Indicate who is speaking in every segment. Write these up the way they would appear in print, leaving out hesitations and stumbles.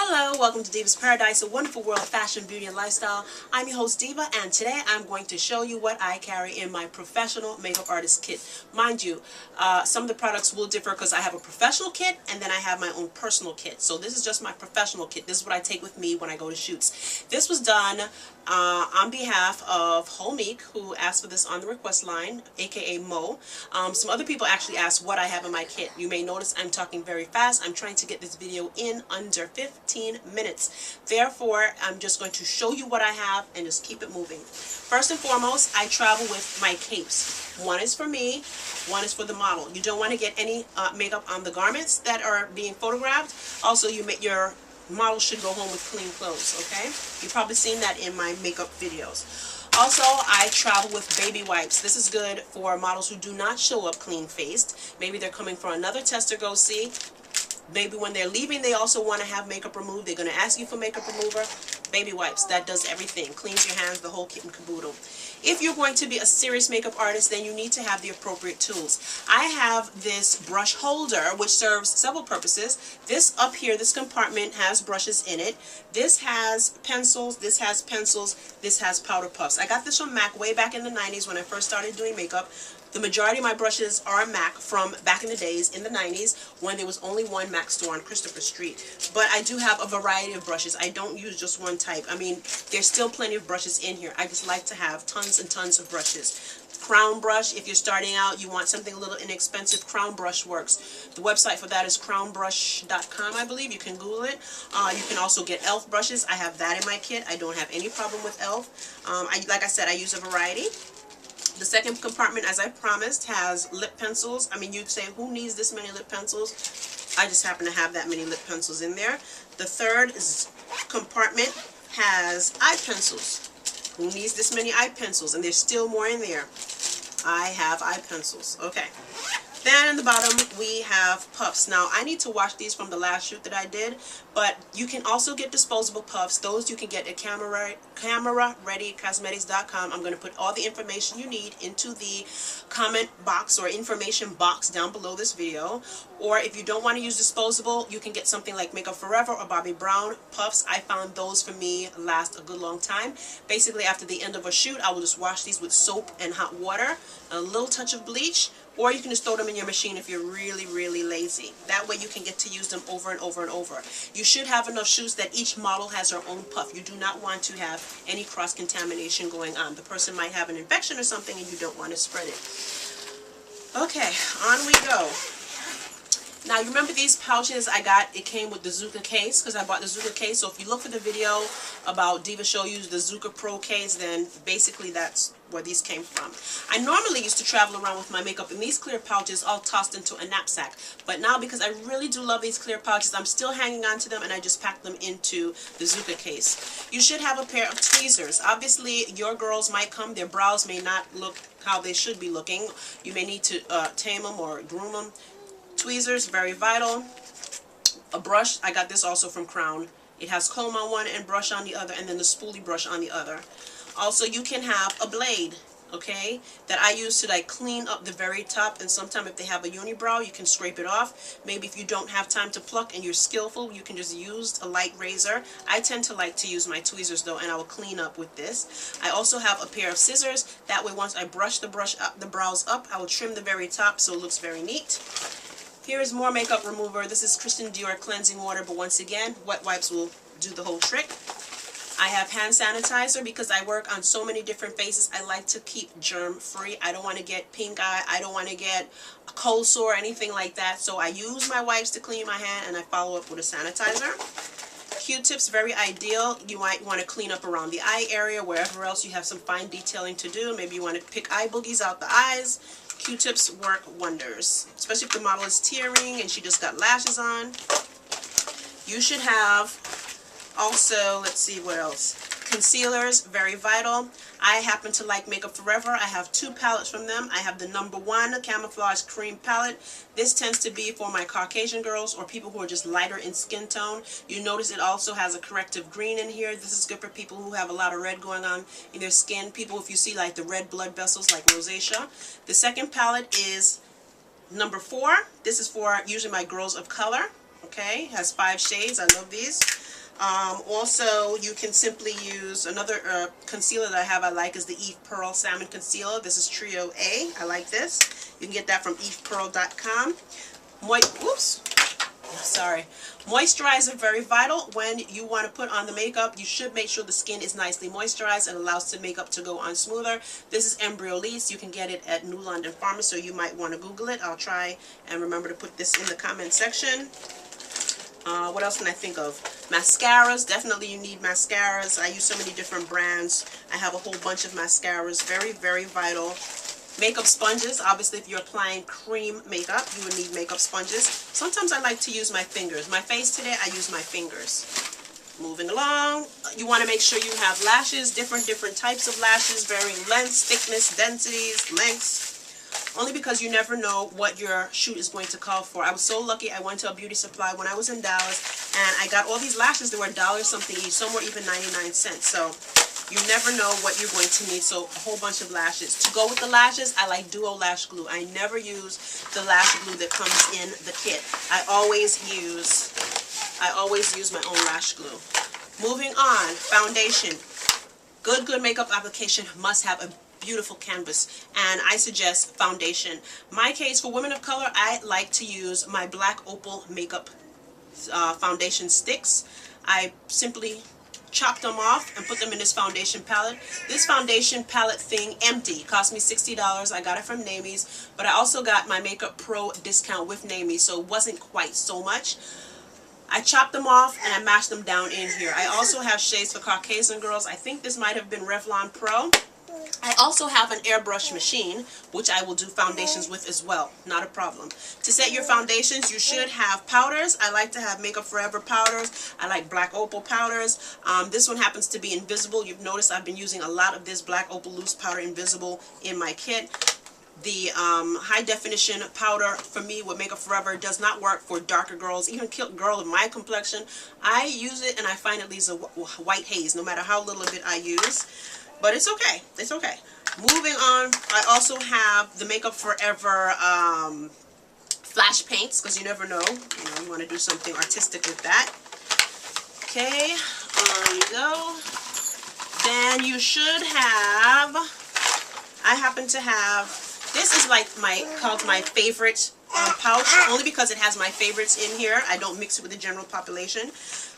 Speaker 1: Hello, welcome to Diva's Paradise, a wonderful world of fashion, beauty, and lifestyle. I'm your host, Diva, and today I'm going to show you what I carry in my professional makeup artist kit. Mind you, some of the products will differ because I have a professional kit and then I have my own personal kit. So this is just my professional kit. This is what I take with me when I go to shoots. This was done on behalf of Meek, who asked for this on the request line, aka Mo. Some other people actually asked what I have in my kit. You may notice I'm talking very fast. I'm trying to get this video in under 15 minutes. Therefore, I'm just going to show you what I have and just keep it moving. First and foremost, I travel with my capes. One is for me, one is for the model. You don't want to get any makeup on the garments that are being photographed. Also, your model should go home with clean clothes, okay? You've probably seen that in my makeup videos. Also, I travel with baby wipes. This is good for models who do not show up clean-faced. Maybe they're coming for another test or go-see. Maybe when they're leaving, they also want to have makeup removed. They're going to ask you for makeup remover. Baby wipes, that does everything. Cleans your hands, the whole kit and caboodle. If you're going to be a serious makeup artist, then you need to have the appropriate tools. I have this brush holder, which serves several purposes. This up here, this compartment has brushes in it. This has pencils, this has powder puffs. I got this from MAC way back in the 90s when I first started doing makeup. The majority of my brushes are MAC from back in the days, in the 90s, when there was only one MAC store on Christopher Street. But I do have a variety of brushes. I don't use just one type. I mean, there's still plenty of brushes in here. I just like to have tons and tons of brushes. Crown brush, if you're starting out, you want something a little inexpensive, Crown brush works. The website for that is crownbrush.com, I believe. You can Google it. You can also get e.l.f. brushes. I have that in my kit. I don't have any problem with e.l.f. Like I said, I use a variety. The second compartment, as I promised, has lip pencils. I mean, you'd say, who needs this many lip pencils? I just happen to have that many lip pencils in there. The third compartment has eye pencils. Who needs this many eye pencils? And there's still more in there. I have eye pencils. Okay. Then in the bottom, we have puffs. Now, I need to wash these from the last shoot that I did, but you can also get disposable puffs. Those you can get at camera-ready-cosmetics.com. I'm going to put all the information you need into the comment box or information box down below this video. Or if you don't want to use disposable, you can get something like Makeup Forever or Bobbi Brown puffs. I found those for me last a good long time. Basically, after the end of a shoot, I will just wash these with soap and hot water, a little touch of bleach, or you can just throw them in your machine if you're really, really lazy. That way you can get to use them over and over and over. You should have enough shoots that each model has their own puff. You do not want to have any cross-contamination going on. The person might have an infection or something and you don't want to spread it. Okay, on we go. Now, you remember these pouches I got? It came with the Zuka case because I bought the Zuka case. So if you look for the video about Diva Show Use the Zuka Pro case, then basically that's where these came from. I normally used to travel around with my makeup in these clear pouches all tossed into a knapsack. But now, because I really do love these clear pouches, I'm still hanging on to them and I just packed them into the Zuka case. You should have a pair of tweezers. Obviously, your girls might come. Their brows may not look how they should be looking. You may need to tame them or groom them. Tweezers, very vital. A brush, I got this also from Crown. It has comb on one and brush on the other, and then the spoolie brush on the other. Also, you can have a blade, okay, that I use to like clean up the very top, and sometimes if they have a unibrow, you can scrape it off. Maybe if you don't have time to pluck and you're skillful, you can just use a light razor. I tend to like to use my tweezers though, and I will clean up with this. I also have a pair of scissors. That way, once I brush the brows up, I will trim the very top so it looks very neat. Here is more makeup remover. This is Christian Dior cleansing water, but once again, wet wipes will do the whole trick. I have hand sanitizer because I work on so many different faces. I like to keep germ free. I don't want to get pink eye. I don't want to get a cold sore or anything like that. So I use my wipes to clean my hand and I follow up with a sanitizer. Q-tips, very ideal. You might want to clean up around the eye area, wherever else you have some fine detailing to do. Maybe you want to pick eye boogies out the eyes. Q-tips work wonders, especially if the model is tearing and she just got lashes on. You should have also, let's see what else. Concealers, very vital. I happen to like Makeup Forever. I have two palettes from them. I have the #1 Camouflage Cream palette. This tends to be for my Caucasian girls or people who are just lighter in skin tone. You notice it also has a corrective green in here. This is good for people who have a lot of red going on in their skin. People, if you see like the red blood vessels like rosacea. The second palette is #4. This is for usually my girls of color. Okay, has 5 shades. I love these. Also, you can simply use another concealer that I like is the Eve Pearl Salmon Concealer. This is Trio A. I like this. You can get that from evepearl.com. Whoops. Sorry. Moisturizer, very vital. When you want to put on the makeup, you should make sure the skin is nicely moisturized and allows the makeup to go on smoother. This is Embryolisse. You can get it at New London Pharmacy, so you might want to Google it. I'll try and remember to put this in the comment section. What else can I think of? Mascaras. Definitely you need mascaras. I use so many different brands. I have a whole bunch of mascaras. Very, very vital. Makeup sponges. Obviously, if you're applying cream makeup, you would need makeup sponges. Sometimes I like to use my fingers. My face today, I use my fingers. Moving along, you want to make sure you have lashes, different types of lashes, varying lengths, thickness, densities, lengths. Only because you never know what your shoot is going to call for. I was so lucky. I went to a beauty supply when I was in Dallas, and I got all these lashes that were $1 something each. Some were even 99 cents. So you never know what you're going to need. So a whole bunch of lashes. To go with the lashes, I like Duo Lash Glue. I never use the lash glue that comes in the kit. I always use my own lash glue. Moving on, foundation. Good makeup application must have a beautiful canvas, and I suggest foundation. My case, for women of color, I like to use my Black Opal makeup foundation sticks. I simply chop them off and put them in this foundation palette. This foundation palette thing, empty, cost me $60. I got it from Namies, but I also got my Makeup Pro discount with Namies, so it wasn't quite so much. I chopped them off and I mashed them down in here. I also have shades for Caucasian girls. I think this might have been Revlon Pro. I also have an airbrush machine, which I will do foundations with as well. Not a problem. To set your foundations, you should have powders. I like to have Makeup Forever powders. I like Black Opal powders. This one happens to be invisible. You've noticed I've been using a lot of this Black Opal loose powder invisible in my kit. The high definition powder for me with Makeup Forever does not work for darker girls, even girl of my complexion. I use it and I find it leaves a white haze no matter how little of it I use. But it's okay. It's okay. Moving on, I also have the Makeup Forever flash paints, because you never know. You want to do something artistic with that. Okay, there you go. Then you should have, I happen to have, this is like called my favorite pouch, only because it has my favorites in here. I don't mix it with the general population.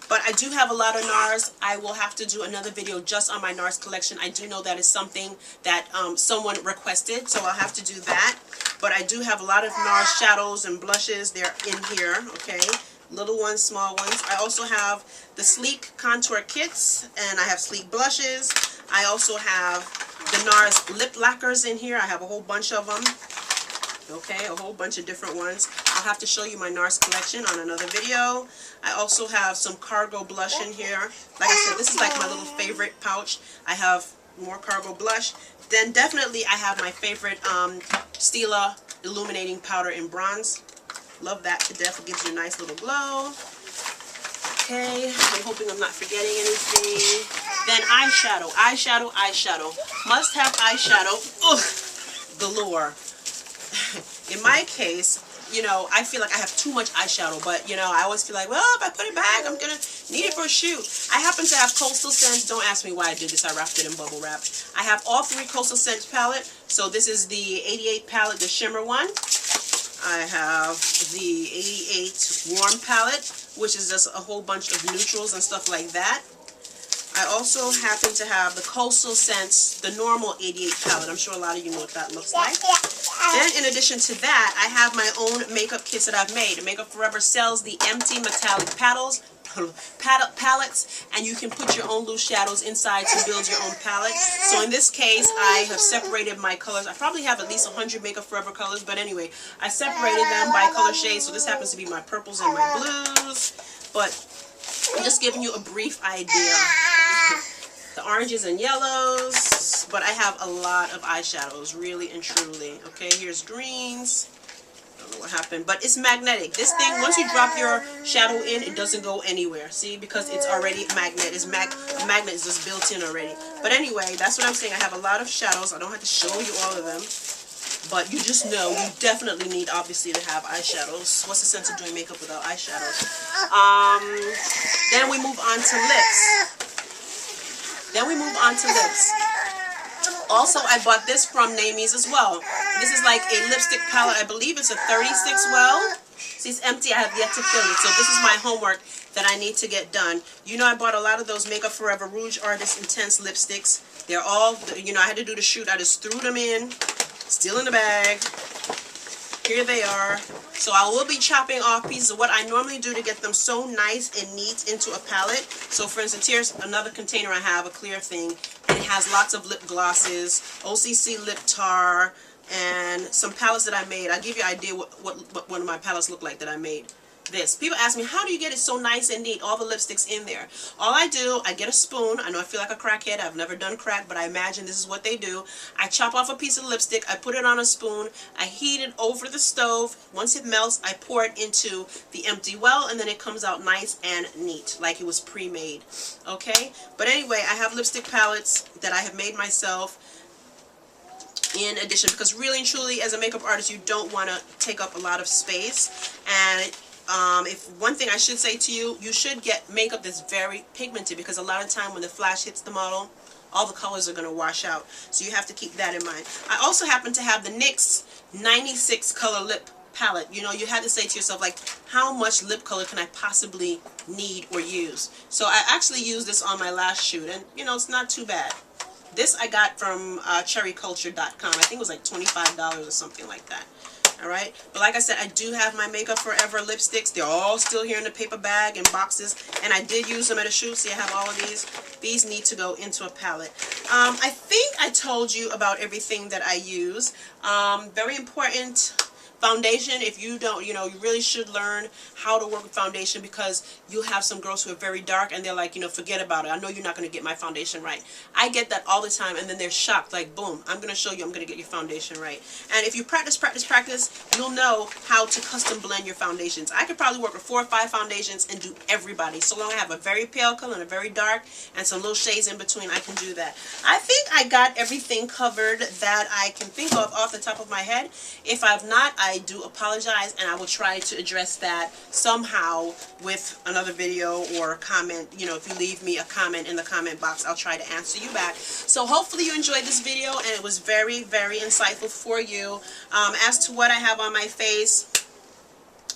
Speaker 1: But I do have a lot of NARS. I will have to do another video just on my NARS collection. I do know that is something that someone requested, so I'll have to do that. But I do have a lot of NARS shadows and blushes. They're in here, okay? Little ones, small ones. I also have the Sleek Contour Kits, and I have Sleek Blushes. I also have the NARS Lip Lacquers in here. I have a whole bunch of them. Okay, a whole bunch of different ones. I'll have to show you my NARS collection on another video. I also have some Cargo Blush in here. Like I said, this is like my little favorite pouch. I have more Cargo Blush. Then definitely I have my favorite Stila Illuminating Powder in Bronze. Love that to death. It gives you a nice little glow. Okay, I'm hoping I'm not forgetting anything. Then eyeshadow. Eyeshadow, eyeshadow. Must have eyeshadow. Ugh, galore. In my case, you know, I feel like I have too much eyeshadow, but, you know, I always feel like, well, if I put it back, I'm going to need it for a shoot. I happen to have Coastal Scents. Don't ask me why I did this. I wrapped it in bubble wrap. I have all three Coastal Scents palette. So this is the 88 palette, the shimmer one. I have the 88 warm palette, which is just a whole bunch of neutrals and stuff like that. I also happen to have the Coastal Scents, the normal 88 palette. I'm sure a lot of you know what that looks like. Then in addition to that, I have my own makeup kits that I've made. Makeup Forever sells the empty metallic palettes, and you can put your own loose shadows inside to build your own palette. So in this case, I have separated my colors. I probably have at least 100 Makeup Forever colors, but anyway, I separated them by color shade. So this happens to be my purples and my blues, but I'm just giving you a brief idea. The oranges and yellows, but I have a lot of eyeshadows, really and truly. Okay, here's greens. I don't know what happened, but it's magnetic. This thing, once you drop your shadow in, it doesn't go anywhere. See, because it's already magnet. A magnet is just built in already. But anyway, that's what I'm saying. I have a lot of shadows. I don't have to show you all of them. But you just know you definitely need, obviously, to have eyeshadows. What's the sense of doing makeup without eyeshadows? Then we move on to lips. Also, I bought this from NARS as well. This is like a lipstick palette. I believe it's a 36 well. See, it's empty. I have yet to fill it. So this is my homework that I need to get done. You know, I bought a lot of those Makeup Forever Rouge Artist Intense lipsticks. They're all, you know, I had to do the shoot. I just threw them in. Still in the bag. Here they are. So I will be chopping off pieces of what I normally do to get them so nice and neat into a palette. So for instance, here's another container I have, a clear thing. And it has lots of lip glosses, OCC lip tar, and some palettes that I made. I'll give you an idea what one of my palettes look like that I made. This. People ask me, how do you get it so nice and neat, all the lipsticks in there? All I do, I get a spoon. I know I feel like a crackhead. I've never done crack, but I imagine this is what they do. I chop off a piece of lipstick. I put it on a spoon. I heat it over the stove. Once it melts, I pour it into the empty well, and then it comes out nice and neat, like it was pre-made. Okay? But anyway, I have lipstick palettes that I have made myself. In addition, because really and truly, as a makeup artist, you don't want to take up a lot of space. And if one thing I should say to you, you should get makeup that's very pigmented, because a lot of time when the flash hits the model, all the colors are going to wash out. So you have to keep that in mind. I also happen to have the NYX 96 color lip palette. You know, you had to say to yourself, like, how much lip color can I possibly need or use? So I actually used this on my last shoot, and you know, it's not too bad. This I got from cherryculture.com. I think it was like $25 or something like that. Alright, but like I said, I do have my Makeup Forever lipsticks. They're all still here in the paper bag and boxes, and I did use them at a shoot. See, I have all of these. These need to go into a palette. I think I told you about everything that I use. Very important. Foundation, if you don't, you know, you really should learn how to work with foundation, because you have some girls who are very dark and they're like, you know, forget about it. I know you're not going to get my foundation right. I get that all the time, and then they're shocked, like, boom, I'm going to show you, I'm going to get your foundation right. And if you practice, you'll know how to custom blend your foundations. I could probably work with 4 or 5 foundations and do everybody. So long I have a very pale color and a very dark and some little shades in between, I can do that. I think I got everything covered that I can think of off the top of my head. If I've not, I do apologize, and I will try to address that somehow with another video or a comment. You know, if you leave me a comment in the comment box, I'll try to answer you back. So hopefully you enjoyed this video, and it was very, very insightful for you. As to what I have on my face,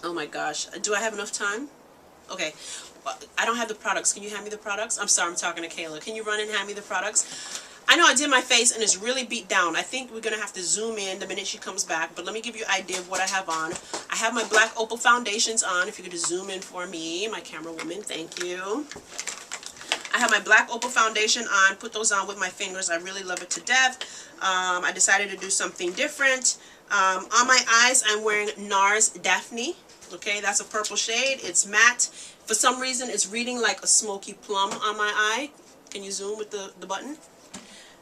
Speaker 1: oh my gosh, do I have enough time? Okay, I don't have the products. Can you hand me the products? I'm sorry, I'm talking to Kayla. Can you run and hand me the products? I know I did my face and it's really beat down. I think we're going to have to zoom in the minute she comes back. But let me give you an idea of what I have on. I have my black Opal foundations on. If you could just zoom in for me, my camera woman, thank you. I have my black Opal foundation on. Put those on with my fingers. I really love it to death. I decided to do something different. On my eyes, I'm wearing NARS Daphne. Okay, that's a purple shade. It's matte. For some reason, it's reading like a smoky plum on my eye. Can you zoom with the button?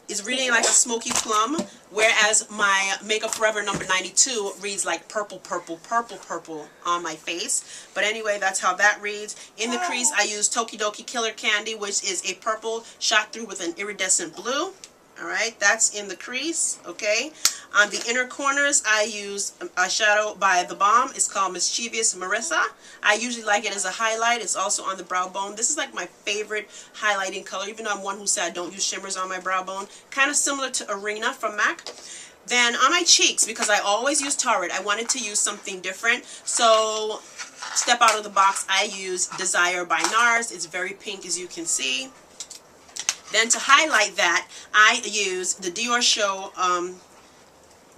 Speaker 1: It's reading like a smoky plum, whereas my Makeup Forever number 92 reads like purple, purple, purple, purple on my face. But anyway, that's how that reads. In the crease, I use Tokidoki Killer Candy, which is a purple shot through with an iridescent blue. Alright, that's in the crease, okay? On the inner corners, I use Eyeshadow by The Balm. It's called Mischievous Marissa. I usually like it as a highlight. It's also on the brow bone. This is like my favorite highlighting color, even though I'm one who said I don't use shimmers on my brow bone. Kind of similar to Arena from MAC. Then on my cheeks, because I always use Torrid, I wanted to use something different. So, step out of the box, I use Desire by NARS. It's very pink, as you can see. Then to highlight that, I use the Dior Show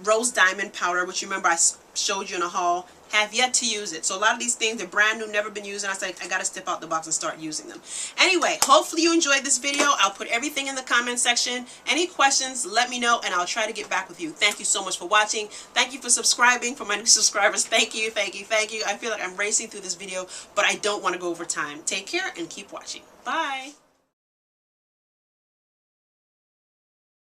Speaker 1: Rose Diamond Powder, which you remember I showed you in a haul. Have yet to use it. So a lot of these things, they're brand new, never been used, and I said, I gotta step out the box and start using them. Anyway, hopefully you enjoyed this video. I'll put everything in the comment section. Any questions, let me know, and I'll try to get back with you. Thank you so much for watching. Thank you for subscribing. For my new subscribers, thank you, thank you, thank you. I feel like I'm racing through this video, but I don't want to go over time. Take care and keep watching. Bye.